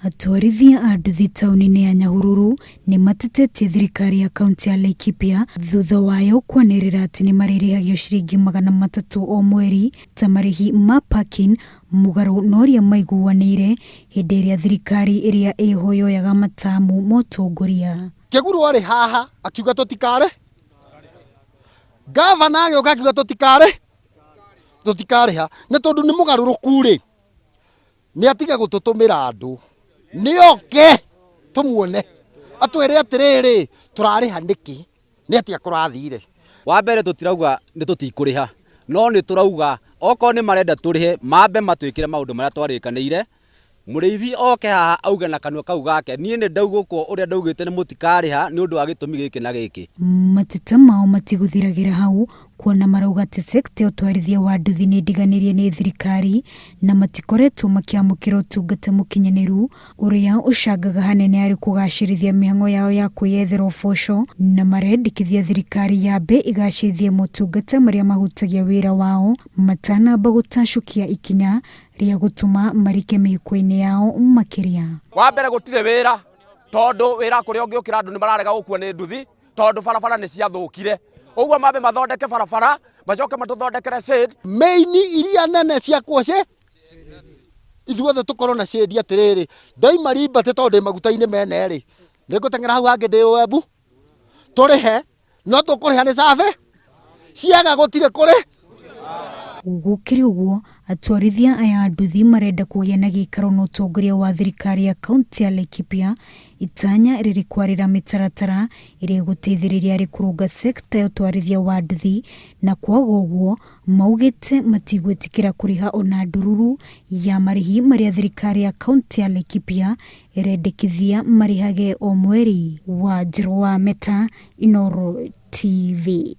Atwarithia a nduthi tauni-inĩ ya Nyahururu nĩ matetetie thirikari ya kaunti ya Laikipia thutha wayo kwanĩrĩra atĩ nĩ marĩrĩhagio ciringi 300 o mweri ta marĩhi ma parking mũgarũ na ũrĩa maiguanĩire hĩndĩ ĩrĩa thirikari ĩrĩa ĩho yoyaga matamu ma ũtongoria. Kĩguru arĩ haha akiuga tũtikare, gavana agĩũka akiuga tũtikarĩha nĩ tondũ nĩ mũgarũrũku rĩ, nĩ atige gũtũtũmĩra andũ nĩoke tumuone atwĩre atĩrĩrĩ tũrarĩha nĩkĩ nĩ atĩa kũrathire. Wa mbere tũtirauga nĩ tũtikũrĩha, no nĩ tũrauga okorwo nĩ marenda tũrĩhe mambe matwĩkĩre maũndũ marĩa twarĩkanĩire. Mũrĩithi oke haha auge na kanua kau gake niĩ nĩ ndaugũkwo ũrĩa ndaugĩte nĩ mũtikarĩha nĩ ũndũ wa gĩtũmi gĩkĩ na gĩkĩ. Mateta mao matigũthiragĩra hau, kuona marauga atĩ sekta ya ũtwarithia wa nduthi nĩ ndiganĩrie nĩ thirikari na matikoretwo makĩamũkĩra ũtungata mũkinyanĩru ũrĩa ũcangaga hanene harĩ kũgacĩrithia mĩhang'o yao ya kwĩyethera ũboco, na marendekithia thirikari yambe igacĩrithie motungata marĩa mahutagia wĩra wao matanamba gũtacũkia ikinya rĩa gũtũma marike mĩhuko-inĩ yao makĩria. Wa mbere gũtirĩ wĩra, tondũ wĩra kũrĩa ũngĩũkĩra andũ nĩ mararega gũkua nĩ nduthi tondũ barabara nĩ ciathũkire. Ũguo mambe mathondeke barabara, macoke matũthondekere shade. Meini iria nene cia kuoce ithuothe tũkorwo na shade atĩrĩrĩ, ndaima rimbatĩ tondũ ndĩ maguta-inĩ menerĩ, nĩngũteng'era hau hangĩ ndĩ webu tũrĩhe, no tũkũrĩha nĩ cabe ciaga gũtirĩ kũrĩ. Gũkĩrĩ ũguo, atwarithia aya a nduthi marenda kũgĩa na gĩikaro na ũtongoria wa thirikari ya kaunti ya Laikipia, itanya rĩrĩ kwarĩra mĩtaratara ĩrĩa gũteithĩrĩria harĩ kũrũnga sekta ya ũtwarithia wa nduthi, na kwaga ũguo maugĩte matigwĩtĩkĩra kũrĩha ona ndururu ya marĩhi marĩa thirikari ya kaunti ya Laikipia ĩrendekithia marĩhage o mweri. Wanjiru wa Meta, Inooro TV.